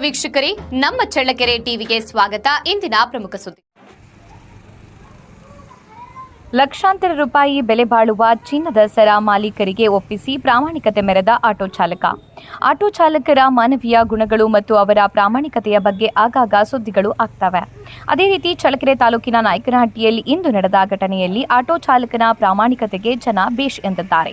ವೀಕ್ಷಕರೇ, ನಮ್ಮ ಚಳ್ಳಕೆರೆ ಟಿವಿಗೆ ಸ್ವಾಗತ. ಇಂದಿನ ಪ್ರಮುಖ ಸುದ್ದಿ. ಲಕ್ಷಾಂತರ ರೂಪಾಯಿ ಬೆಲೆ ಬಾಳುವ ಚಿನ್ನದ ಸರ ಮಾಲೀಕರಿಗೆ ಒಪ್ಪಿಸಿ ಪ್ರಾಮಾಣಿಕತೆ ಮೆರೆದ ಆಟೋ ಚಾಲಕರ ಮಾನವೀಯ ಗುಣಗಳು ಮತ್ತು ಅವರ ಪ್ರಾಮಾಣಿಕತೆಯ ಬಗ್ಗೆ ಆಗಾಗ ಸುದ್ದಿಗಳು ಆಗ್ತವೆ. ಅದೇ ರೀತಿ ಚಳ್ಳಕೆರೆ ತಾಲೂಕಿನ ನಾಯಕನಹಟ್ಟಿಯಲ್ಲಿ ಇಂದು ನಡೆದ ಘಟನೆಯಲ್ಲಿ ಆಟೋ ಚಾಲಕನ ಪ್ರಾಮಾಣಿಕತೆಗೆ ಜನ ಬೇಷ್ ಎಂದಿದ್ದಾರೆ.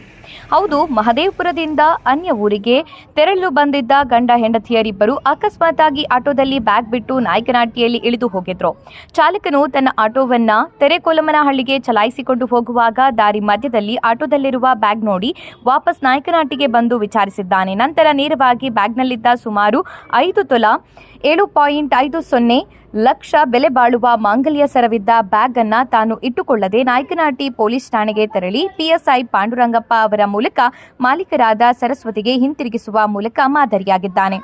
ಹೌದು, ಮಹದೇವಪುರದಿಂದ ಅನ್ಯ ಊರಿಗೆ ತೆರಳಲು ಬಂದಿದ್ದ ಗಂಡ ಹೆಂಡತಿಯರಿಬ್ಬರು ಅಕಸ್ಮಾತ್ ಆಗಿ ಆಟೋದಲ್ಲಿ ಬ್ಯಾಗ್ ಬಿಟ್ಟು ನಾಯಕನಹಟ್ಟಿಯಲ್ಲಿ ಇಳಿದು ಹೋಗಿದ್ರು. ಚಾಲಕನು ತನ್ನ ಆಟೋವನ್ನ ತೆರೆಕೊಲಮನಹಳ್ಳಿಗೆ ಚಲಾಯಿಸಿಕೊಂಡು ಹೋಗುವಾಗ ದಾರಿ ಮಧ್ಯದಲ್ಲಿ ಆಟೋದಲ್ಲಿರುವ ಬ್ಯಾಗ್ ನೋಡಿ ವಾಪಸ್ ನಾಯಕನಹಟ್ಟಿಗೆ ಬಂದು ವಿಚಾರಿಸಿದ್ದಾನೆ. ನಂತರ ನೇರವಾಗಿ ಬ್ಯಾಗ್ನಲ್ಲಿದ್ದ ಸುಮಾರು 5 ತೊಲ 7.50 ಲಕ್ಷ ಬೆಲೆ ಬಾಳುವ ಮಾಂಗಲ್ಯ ಸರವಿದ್ದ ಬ್ಯಾಗ್ ಅನ್ನ ತಾನು ಇಟ್ಟುಕೊಳ್ಳದೆ ನಾಯಕನಹಟ್ಟಿ ಪೊಲೀಸ್ ಠಾಣೆಗೆ ತೆರಳಿ ಪಿಎಸ್ಐ ಪಾಂಡುರಂಗಪ್ಪ ಅವರ ಮೂಲಕ ಮಾಲೀಕರಾದ ಸರಸ್ವತಿಗೆ ಹಿಂತಿರುಗಿಸುವ ಮೂಲಕ ಮಾದರಿಯಾಗಿದ್ದಾನೆ.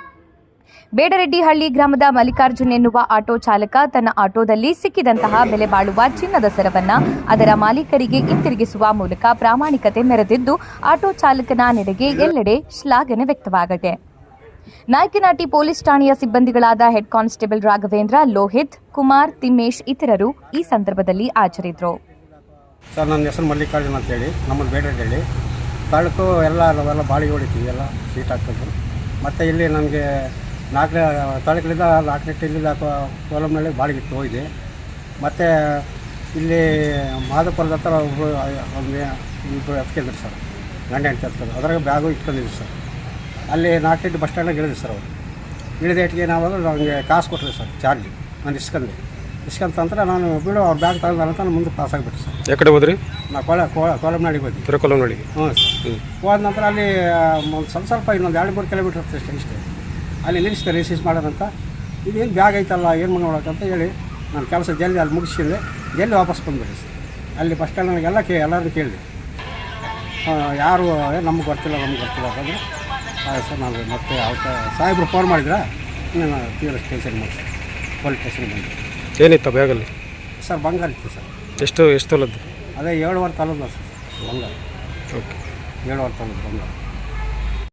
ಬೇಡರೆಡ್ಡಿಹಳ್ಳಿ ಗ್ರಾಮದ ಮಲ್ಲಿಕಾರ್ಜುನ್ ಎನ್ನುವ ಆಟೋ ಚಾಲಕ ತನ್ನ ಆಟೋದಲ್ಲಿ ಸಿಕ್ಕಿದಂತಹ ಬೆಲೆ ಬಾಳುವ ಚಿನ್ನದ ಸರವನ್ನ ಅದರ ಮಾಲೀಕರಿಗೆ ಹಿಂತಿರುಗಿಸುವ ಮೂಲಕ ಪ್ರಾಮಾಣಿಕತೆ ಮೆರೆದಿದ್ದು ಆಟೋ ಚಾಲಕನ ನಡೆಗೆ ಎಲ್ಲೆಡೆ ಶ್ಲಾಘನೆ ವ್ಯಕ್ತವಾಗಿದೆ. ನಾಯಕನಹಟ್ಟಿ ಪೊಲೀಸ್ ಠಾಣೆಯ ಸಿಬ್ಬಂದಿಗಳಾದ ಹೆಡ್ ಕಾನ್ಸ್ಟೇಬಲ್ ರಾಘವೇಂದ್ರ, ಲೋಹಿತ್, ಕುಮಾರ್, ತಿಮ್ಮೇಶ್ ಇತರರು ಈ ಸಂದರ್ಭದಲ್ಲಿ ಹಾಜರಿದ್ದರು. ಸರ್, ನನ್ನ ಹೆಸರು ಮಲ್ಲಿಕಾರ್ಜುನ್ ಅಂತೇಳಿ, ನಮ್ಮದು ಬೇಡರೆಡ್ಡಿಹಳ್ಳಿ ತಾಲೂಕು. ನಾವೆಲ್ಲ ಬಾಳಿಗೆ ಹೊಡಿತೀವಿ, ಎಲ್ಲ ಸೀಟ್ ಹಾಕ್ತಿದ್ರು. ಮತ್ತು ಇಲ್ಲಿ ನನಗೆ ತಾಲೂಕಿನಿಂದ 4 ಇಲ್ಲಿಂದ ಕೋಲಂನಲ್ಲಿ ಬಾಡಿಗೆ ಹೋಗಿದೆ. ಮತ್ತು ಇಲ್ಲಿ ಮಾಧವಪುರದ ಹತ್ರ ಇಬ್ಬರು ಎತ್ಕೊಂಡಿದ್ರು ಸರ್, ಗಂಡ ಹೆಂಡತಿ ಎತ್ಕೊಂಡು. ಅದ್ರಾಗ ಬ್ಯಾಗು ಇಟ್ಕೊಂಡಿದ್ರು ಸರ್. ಅಲ್ಲಿ 4 ಬಸ್ ಸ್ಟ್ಯಾಂಡಾಗ ಇಳಿದ್ವಿ ಸರ್. ಅವರು ಇಳಿದ ಇಟ್ಟಿಗೆ ನನಗೆ ಕಾಸು ಕೊಟ್ಟರು ಸರ್, ಚಾರ್ಜ್. ನಾನು ಇಸ್ಕೊಂತಂದ್ರೆ ನಾನು ಬಿಡು ಅವ್ರ ಬ್ಯಾಗ್ ತಗೊಂಡಂತ ನಾನು ಮುಂದೆ ಪಾಸ್ ಆಗಿಬಿಟ್ಟು ಸರ್. ಯಾಕಡೆ ಹೋದ್ರಿ? ನಾವು ಕೋಲಂನಳ್ಳಿಗೆ ಹೋದ್ವಿ. ತಿರುಕೊಲಂನಳ್ಳಿಗೆ? ಹ್ಞೂ ಸರ್. ಹೋದ ನಂತರ ಅಲ್ಲಿ ಸ್ವಲ್ಪ ಇನ್ನೊಂದು 2-3 ಕಿಲೋಮೀಟ್ರ್ ಇರ್ತದೆ ಇಷ್ಟೇ. ಅಲ್ಲಿ ನಿಲ್ಲಿಸ್ತಾರೆ ರಿಸೀಸ್ ಮಾಡೋದಂತ. ಇದೇನು ಬ್ಯಾಗ್ ಐತಲ್ಲ, ಏನು ಮಾಡೋಕ್ಕಂತ ಹೇಳಿ ನಾನು ಕೆಲಸ ಜಲ್ದಿ ಅಲ್ಲಿ ಮುಗಿಸಿದೆ. ಜಲ್ದಿ ವಾಪಸ್ ಬಂದ್ಬಿಡಿ ಸರ್. ಅಲ್ಲಿ ಬಸ್ ಸ್ಟ್ಯಾಂಡ್ನಾಗೆಲ್ಲ ಎಲ್ಲರೂ ಕೇಳಿದೆ, ಯಾರು ನಮ್ಗೆ ಗೊತ್ತಿಲ್ಲ ಅಂತಂದರೆ ಸರ್. ನಾವು ಮತ್ತೆ ಸಾಹೇಬ್ರು ಫೋನ್ ಮಾಡಿದ್ರೆ ನಾನು ತೀವ್ರ ಸ್ಟೇಷನ್ ಮಾಡಿ ಪೊಲೀಸ್ ಸ್ಟೇಷನ್ ಬಂದೆ. ಏನಿತ್ತು ಬ್ಯಾಗಲ್ಲಿ? ಸರ್, ಬಂಗಾರ ಇತ್ತು ಸರ್. ಎಷ್ಟು ತೊಲದ್ದು? ಅದೇ 7.5 ತೊಲದ್ದು ಸರ್ ಬಂಗಾರ. ಓಕೆ, 7.5 ತೊಲದ್ದು ಬಂಗಾರ.